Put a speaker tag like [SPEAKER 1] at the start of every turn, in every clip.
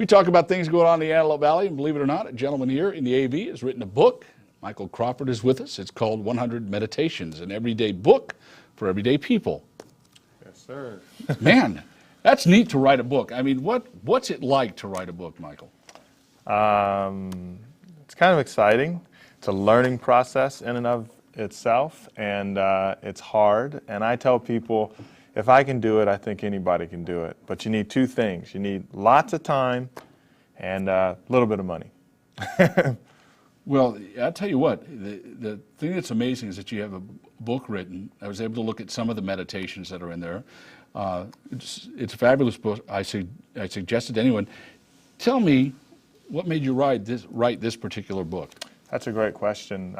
[SPEAKER 1] We talk about things going on in the Antelope Valley, and believe it or not, a gentleman here in the AV has written a book. Michael Crawford is with us. It's called 100 Meditations, an everyday book for everyday people.
[SPEAKER 2] Yes, sir.
[SPEAKER 1] Man, that's neat to write a book. I mean, what's it like to write a book, Michael?
[SPEAKER 2] It's kind of exciting. It's a learning process in and of itself, and it's hard. And I tell people, if I can do it, I think anybody can do it. But you need two things. You need lots of time and a little bit of money.
[SPEAKER 1] Well, I'll tell you what, the thing that's amazing is that you have a book written. I was able to look at some of the meditations that are in there. It's a fabulous book. I suggest it to anyone. Tell me, what made you write this particular book?
[SPEAKER 2] That's a great question.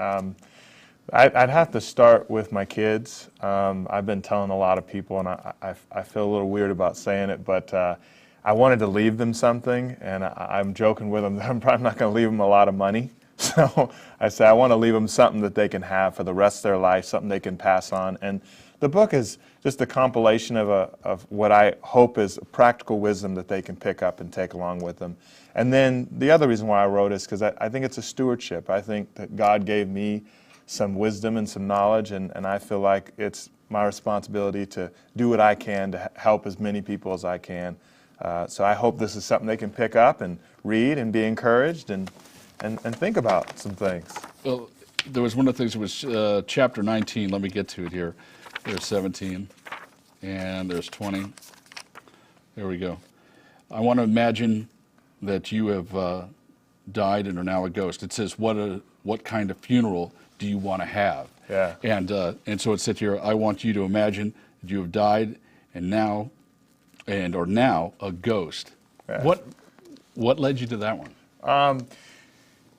[SPEAKER 2] I'd have to start with my kids. I've been telling a lot of people, and I feel a little weird about saying it, but I wanted to leave them something, and I'm joking with them that I'm probably not going to leave them a lot of money. So I said I want to leave them something that they can have for the rest of their life, something they can pass on. And the book is just a compilation of what I hope is practical wisdom that they can pick up and take along with them. And then the other reason why I wrote is because I think it's a stewardship. I think that God gave me some wisdom and some knowledge, and I feel like it's my responsibility to do what I can to help as many people as I can. So I hope this is something they can pick up and read and be encouraged and think about some things.
[SPEAKER 1] Well, there was one of the things, it was chapter 19. Let me get to it here. There's 17, and there's 20. There we go. I want to imagine that you have died and are now a ghost. It says, what kind of funeral do you want to have?
[SPEAKER 2] Yeah.
[SPEAKER 1] And so it said here, I want you to imagine that you have died and are now a ghost.
[SPEAKER 2] Yeah.
[SPEAKER 1] What led you to that one?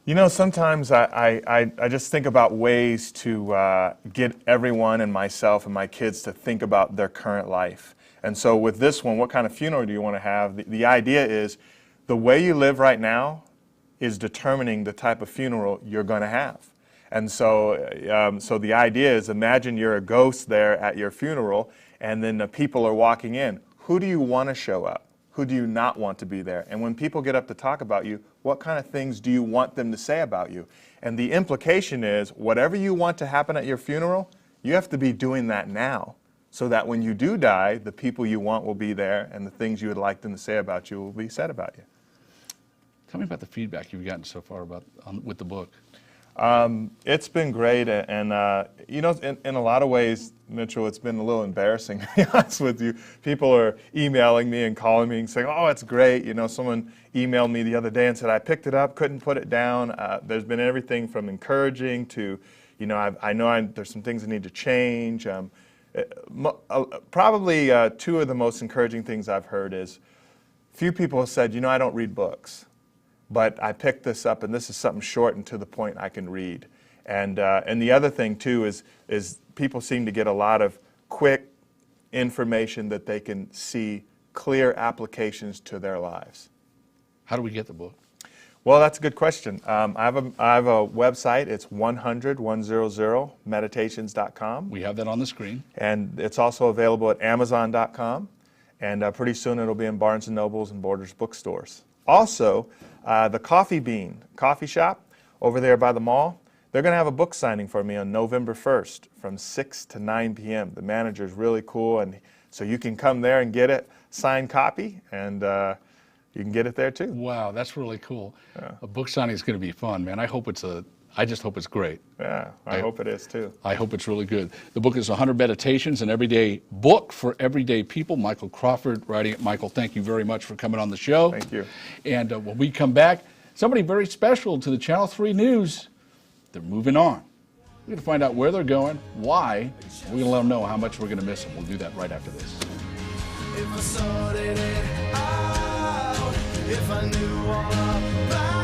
[SPEAKER 2] You know, sometimes I just think about ways to get everyone and myself and my kids to think about their current life. And so with this one, what kind of funeral do you want to have? The idea is the way you live right now is determining the type of funeral you're going to have. And so, so the idea is, imagine you're a ghost there at your funeral, and then the people are walking in. Who do you want to show up? Who do you not want to be there? And when people get up to talk about you, what kind of things do you want them to say about you? And the implication is, whatever you want to happen at your funeral, you have to be doing that now, so that when you do die, the people you want will be there, and the things you would like them to say about you will be said about you.
[SPEAKER 1] Tell me about the feedback you've gotten so far with the book.
[SPEAKER 2] It's been great, and you know, in a lot of ways, Mitchell, it's been a little embarrassing, to be honest with you. People are emailing me and calling me and saying, oh, it's great. You know, someone emailed me the other day and said, I picked it up, couldn't put it down. There's been everything from encouraging to, you know, there's some things that need to change. Probably two of the most encouraging things I've heard is, few people have said, you know, I don't read books, but I picked this up, and this is something short and to the point I can read. And the other thing, too, is people seem to get a lot of quick information that they can see clear applications to their lives.
[SPEAKER 1] How do we get the book?
[SPEAKER 2] Well, that's a good question. I have a website. It's 100meditations.com.
[SPEAKER 1] We have that on the screen. And
[SPEAKER 2] it's also available at amazon.com. And pretty soon it'll be in Barnes & Nobles and Borders bookstores. Also, the Coffee Bean coffee shop over there by the mall, they're going to have a book signing for me on November 1st from 6 to 9 p.m. The manager's really cool, and so you can come there and get it, signed copy, and you can get it there too.
[SPEAKER 1] Wow, that's really cool. Yeah. A book signing is going to be fun, man. I just hope it's great.
[SPEAKER 2] Yeah, I hope it is too.
[SPEAKER 1] I hope it's really good. The book is 100 Meditations, an everyday book for everyday people. Michael Crawford writing it. Michael, thank you very much for coming on the show.
[SPEAKER 2] Thank you.
[SPEAKER 1] And when we come back, somebody very special to the Channel 3 News. They're moving on. We're going to find out where they're going, why, and we're going to let them know how much we're going to miss them. We'll do that right after this.
[SPEAKER 3] If I sorted it out, if I knew all about